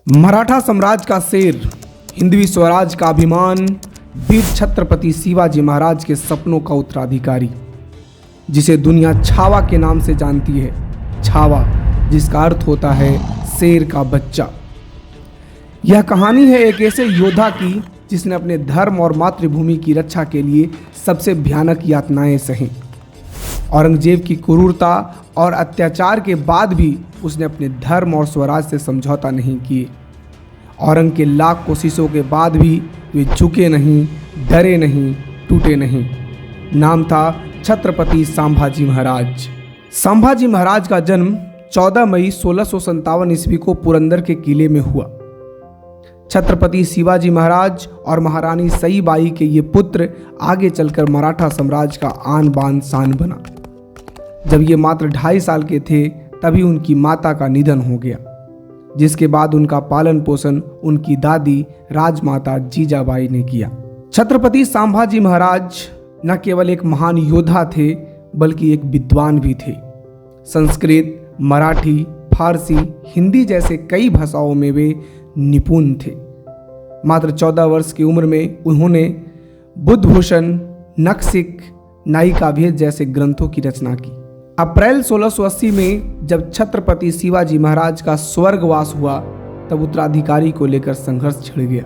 मराठा साम्राज्य का शेर, हिंदवी स्वराज का अभिमान, वीर छत्रपति शिवाजी महाराज के सपनों का उत्तराधिकारी, जिसे दुनिया छावा के नाम से जानती है। छावा, जिसका अर्थ होता है शेर का बच्चा। यह कहानी है एक ऐसे योद्धा की जिसने अपने धर्म और मातृभूमि की रक्षा के लिए सबसे भयानक यातनाएं सहीं। औरंगजेब की क्रूरता और अत्याचार के बाद भी उसने अपने धर्म और स्वराज से समझौता नहीं किए। औरंग के लाख कोशिशों के बाद भी वे झुके नहीं, डरे नहीं, टूटे नहीं। नाम था छत्रपति संभाजी महाराज। संभाजी महाराज का जन्म 14 मई 1657 ईस्वी को पुरंदर के किले में हुआ। छत्रपति शिवाजी महाराज और महारानी सईबाई के ये पुत्र आगे चलकर मराठा साम्राज्य का आन बान शान बना। जब ये मात्र 2.5 साल के थे तभी उनकी माता का निधन हो गया, जिसके बाद उनका पालन पोषण उनकी दादी राजमाता जीजाबाई ने किया। छत्रपति संभाजी महाराज न केवल एक महान योद्धा थे बल्कि एक विद्वान भी थे। संस्कृत, मराठी, फारसी, हिंदी जैसे कई भाषाओं में वे निपुण थे। मात्र 14 वर्ष की उम्र में उन्होंने बुद्धभूषण, नखशिख, नायिकाभेद जैसे ग्रंथों की रचना की। अप्रैल 1680 में जब छत्रपति शिवाजी महाराज का स्वर्गवास हुआ तब उत्तराधिकारी को लेकर संघर्ष छिड़ गया।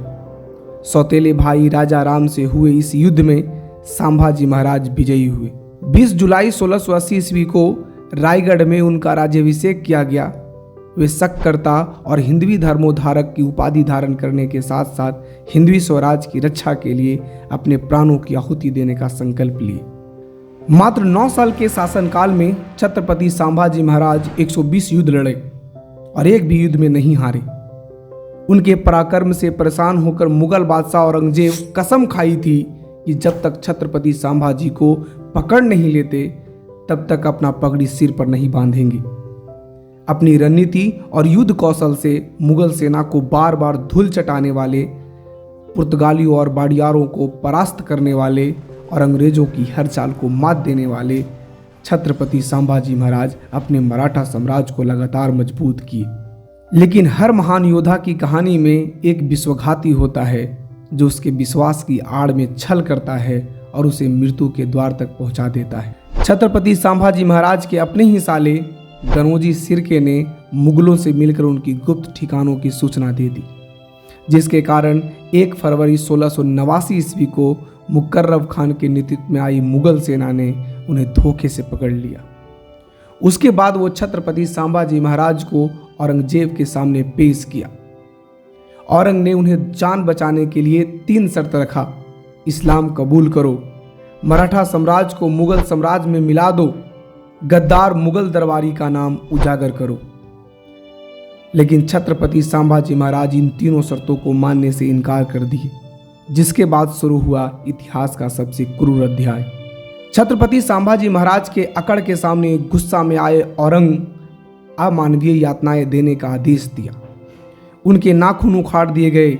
सौतेले भाई राजा राम से हुए इस युद्ध में संभाजी महाराज विजयी हुए। 20 जुलाई 1680 ईस्वी को रायगढ़ में उनका राज्याभिषेक किया गया। वे शक्करता और हिंदवी धर्मोद्धारक की उपाधि धारण करने के साथ साथ हिंदवी स्वराज की रक्षा के लिए अपने प्राणों की आहुति देने का संकल्प लिए। मात्र 9 साल के शासनकाल में छत्रपति संभाजी महाराज 120 युद्ध लड़े और एक भी युद्ध में नहीं हारे। उनके पराक्रम से परेशान होकर मुगल बादशाह औरंगजेब कसम खाई थी कि जब तक छत्रपति संभाजी को पकड़ नहीं लेते तब तक अपना पगड़ी सिर पर नहीं बांधेंगे। अपनी रणनीति और युद्ध कौशल से मुगल सेना को बार बार धूल चटाने वाले, पुर्तगालियों और बाडियारों को परास्त करने वाले और अंग्रेजों की हर चाल को मात देने वाले छत्रपति संभाजी महाराज अपने मराठा साम्राज्य को लगातार मजबूत किए। लेकिन हर महान योद्धा की कहानी में एक विश्वघाती होता है जो उसके विश्वास की आड़ में छल करता है और उसे मृत्यु के द्वार तक पहुंचा देता है। छत्रपति संभाजी महाराज के अपने ही साले गनोजी सिरके ने मुगलों से मिलकर उनकी गुप्त ठिकानों की सूचना दे दी, जिसके कारण 1 फरवरी 1689 ईस्वी को मुकर्रब खान के नेतृत्व में आई मुगल सेना ने उन्हें धोखे से पकड़ लिया। उसके बाद वो छत्रपति संभाजी महाराज को औरंगजेब के सामने पेश किया। औरंग ने उन्हें जान बचाने के लिए 3 शर्त रखा। इस्लाम कबूल करो, मराठा साम्राज्य को मुगल साम्राज्य में मिला दो, गद्दार मुगल दरबारी का नाम उजागर करो। लेकिन छत्रपति संभाजी महाराज इन तीनों शर्तों को मानने से इनकार कर दिए, जिसके बाद शुरू हुआ इतिहास का सबसे क्रूर अध्याय। छत्रपति संभाजी महाराज के अकड़ के सामने गुस्सा में आए औरंग अमानवीय यातनाएं देने का आदेश दिया। उनके नाखून उखाड़ दिए गए,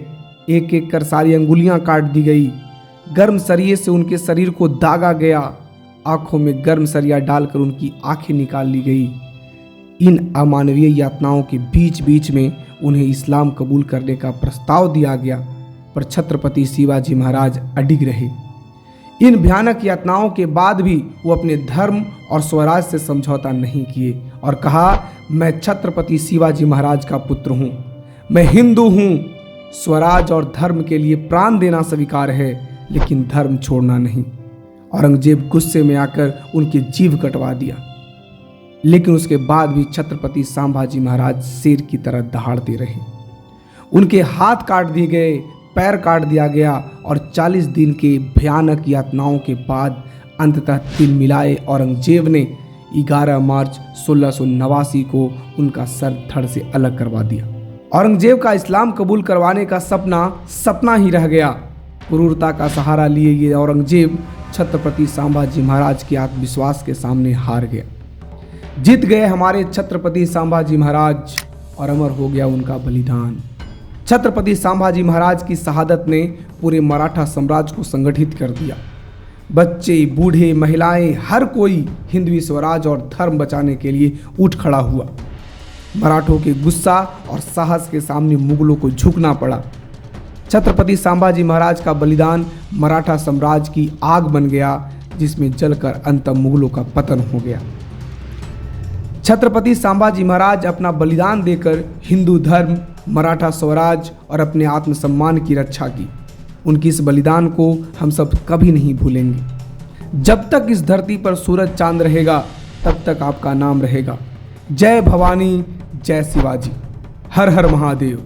एक एक कर सारी अंगुलियां काट दी गई, गर्म सरिये से उनके शरीर को दागा गया, आंखों में गर्म सरिया डालकर उनकी आंखें निकाल ली गई। इन अमानवीय यातनाओं के बीच बीच में उन्हें इस्लाम कबूल करने का प्रस्ताव दिया गया, पर छत्रपति शिवाजी महाराज अडिग रहे। इन भयानक यातनाओं के बाद भी वो अपने धर्म और स्वराज से समझौता नहीं किए और कहा, मैं छत्रपति शिवाजी महाराज का पुत्र हूँ, मैं हिंदू हूँ, स्वराज और धर्म के लिए प्राण देना स्वीकार है लेकिन धर्म छोड़ना नहीं। औरंगजेब गुस्से में आकर उनकी जीभ कटवा दिया, लेकिन उसके बाद भी छत्रपति संभाजी महाराज शेर की तरह दहाड़ते रहे। उनके हाथ काट दिए गए, पैर काट दिया गया और 40 दिन के भयानक यातनाओं के बाद अंततः तिल मिलाए औरंगजेब ने 11 मार्च 1689 को उनका सर धड़ से अलग करवा दिया। औरंगजेब का इस्लाम कबूल करवाने का सपना ही रह गया। क्रूरता का सहारा लिए ये औरंगजेब छत्रपति संभाजी महाराज के आत्मविश्वास के सामने हार गया। जीत गए हमारे छत्रपति संभाजी महाराज और अमर हो गया उनका बलिदान। छत्रपति संभाजी महाराज की शहादत ने पूरे मराठा साम्राज्य को संगठित कर दिया। बच्चे, बूढ़े, महिलाएं, हर कोई हिंदवी स्वराज और धर्म बचाने के लिए उठ खड़ा हुआ। मराठों के गुस्सा और साहस के सामने मुगलों को झुकना पड़ा। छत्रपति संभाजी महाराज का बलिदान मराठा साम्राज्य की आग बन गया, जिसमें जलकर अंततः मुगलों का पतन हो गया। छत्रपति संभाजी महाराज अपना बलिदान देकर हिंदू धर्म, मराठा स्वराज और अपने आत्मसम्मान की रक्षा की। उनकी इस बलिदान को हम सब कभी नहीं भूलेंगे। जब तक इस धरती पर सूरज चांद रहेगा, तब तक आपका नाम रहेगा। जय भवानी, जय शिवाजी, हर हर महादेव।